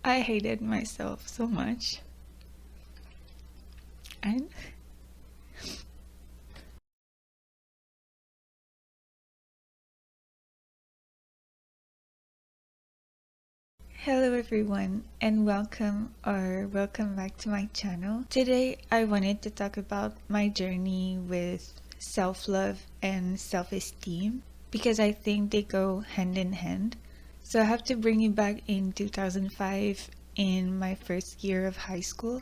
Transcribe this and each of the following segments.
I hated myself so much. And hello everyone and welcome back to my channel. Today I wanted to talk about my journey with self-love and self-esteem because I think they go hand in hand. So I have to bring you back in 2005 in my first year of high school.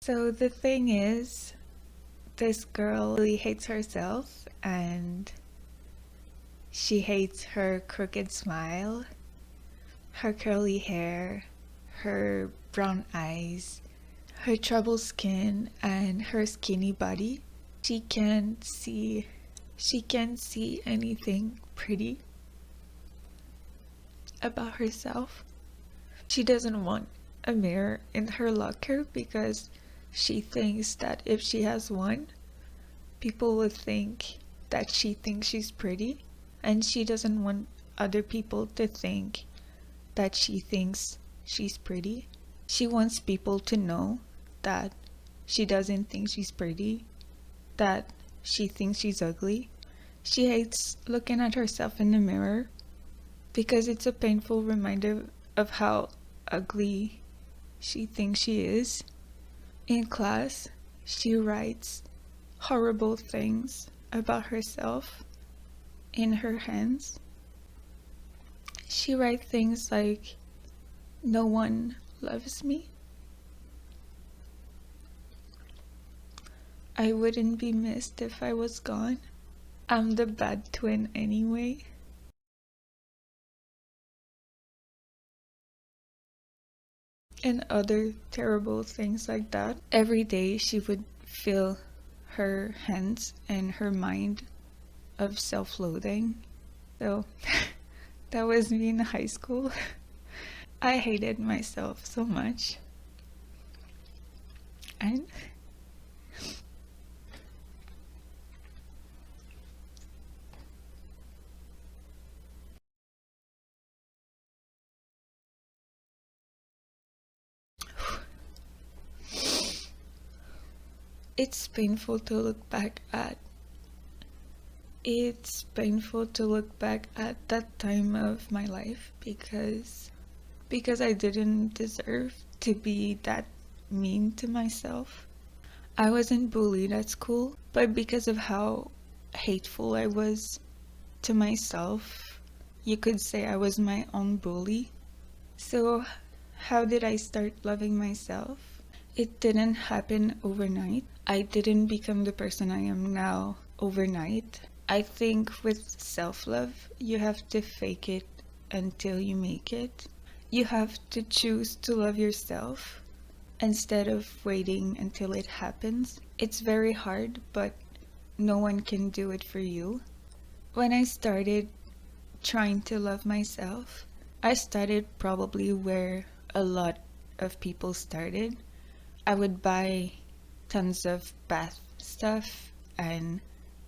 So the thing is, this girl really hates herself and she hates her crooked smile, her curly hair, her brown eyes, her troubled skin, and her skinny body. She can't see anything pretty about herself. She doesn't want a mirror in her locker because she thinks that if she has one, people would think that she thinks she's pretty, and she doesn't want other people to think that she thinks she's pretty. She wants people to know that she doesn't think she's pretty, that she thinks she's ugly. She hates looking at herself in the mirror because it's a painful reminder of how ugly she thinks she is. In class, she writes horrible things about herself in her hands. She writes things like, "No one loves me. I wouldn't be missed if I was gone. I'm the bad twin anyway." And other terrible things like that. Every day she would fill her hands and her mind of self-loathing. So that was me in high school. I hated myself so much. And it's painful to look back at. It's painful to look back at that time of my life because I didn't deserve to be that mean to myself. I wasn't bullied at school, but because of how hateful I was to myself, you could say I was my own bully. So how did I start loving myself? It didn't happen overnight. I didn't become the person I am now overnight. I think with self-love, you have to fake it until you make it. You have to choose to love yourself instead of waiting until it happens. It's very hard, but no one can do it for you. When I started trying to love myself, I started probably where a lot of people started. I would buy tons of bath stuff and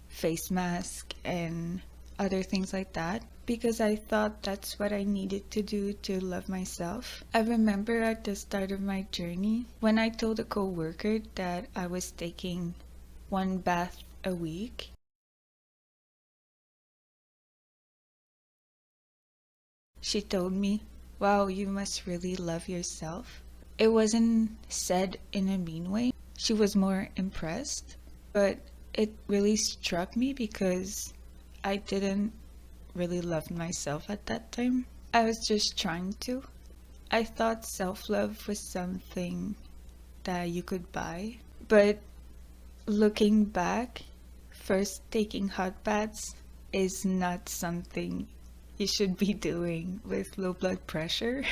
face mask and other things like that because I thought that's what I needed to do to love myself. I remember at the start of my journey when I told a coworker that I was taking one bath a week. She told me, "Wow, you must really love yourself." It wasn't said in a mean way. She was more impressed, but it really struck me because I didn't really love myself at that time. I was just trying to. I thought self-love was something that you could buy, but looking back, first taking hot baths is not something you should be doing with low blood pressure.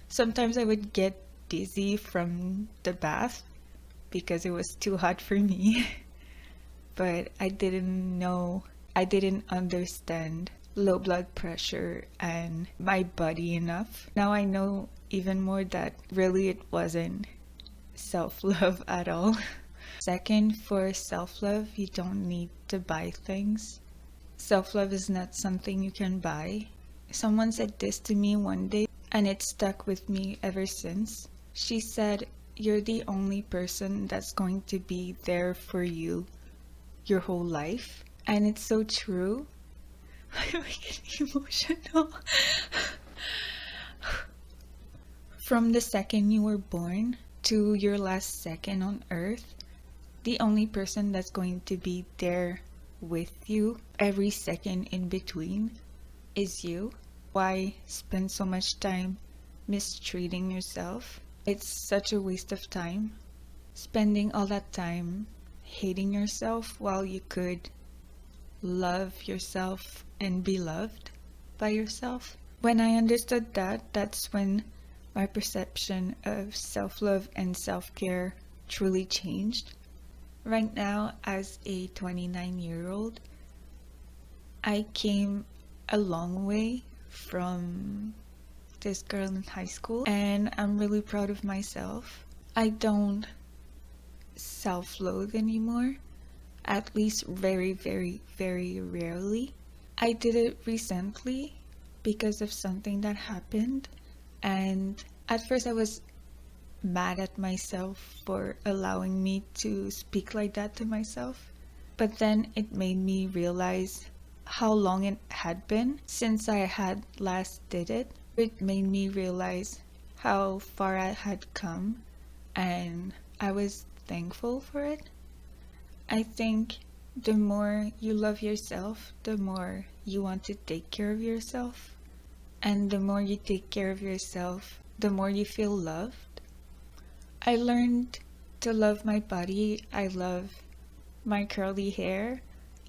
Sometimes I would get dizzy from the bath because it was too hot for me. But I didn't understand low blood pressure and my body enough. Now I know even more that really it wasn't self-love at all. Second, for self-love, you don't need to buy things. Self-love is not something you can buy. Someone said this to me one day, and it stuck with me ever since. She said, "You're the only person that's going to be there for you your whole life." And it's so true. I'm getting emotional. From the second you were born to your last second on earth, the only person that's going to be there with you every second in between is you. Why spend so much time mistreating yourself? It's such a waste of time. Spending all that time hating yourself while you could love yourself and be loved by yourself. When I understood that, that's when my perception of self-love and self-care truly changed. Right now, as a 29-year-old, I came a long way from this girl in high school, and I'm really proud of myself. I don't self-loathe anymore, at least very, very, very rarely. I did it recently because of something that happened, and at first I was mad at myself for allowing me to speak like that to myself. But then it made me realize how long it had been since I had last did it. It made me realize how far I had come, and I was thankful for it. I think the more you love yourself, the more you want to take care of yourself. And the more you take care of yourself, the more you feel loved. I learned to love my body. I love my curly hair.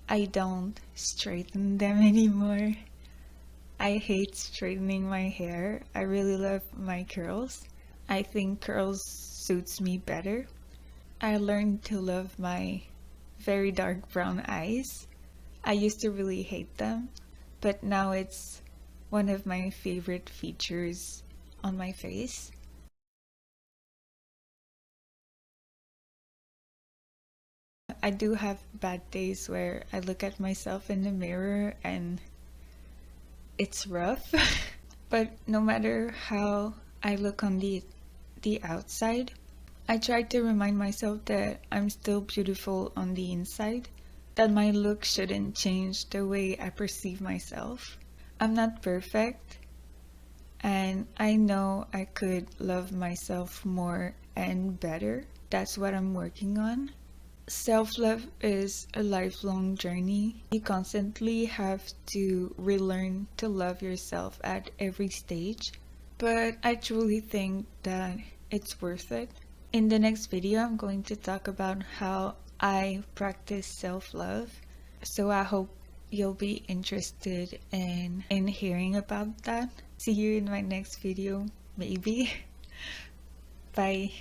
I don't straighten them anymore. I hate straightening my hair. I really love my curls. I think curls suits me better. I learned to love my very dark brown eyes. I used to really hate them, but now it's one of my favorite features on my face. I do have bad days where I look at myself in the mirror and it's rough. But no matter how I look on the outside, I try to remind myself that I'm still beautiful on the inside, that my look shouldn't change the way I perceive myself. I'm not perfect, and I know I could love myself more and better. That's what I'm working on. Self-love is a lifelong journey. You constantly have to relearn to love yourself at every stage, but I truly think that it's worth it. In the next video, I'm going to talk about how I practice self-love. So I hope you'll be interested in hearing about that. See you in my next video, maybe. Bye.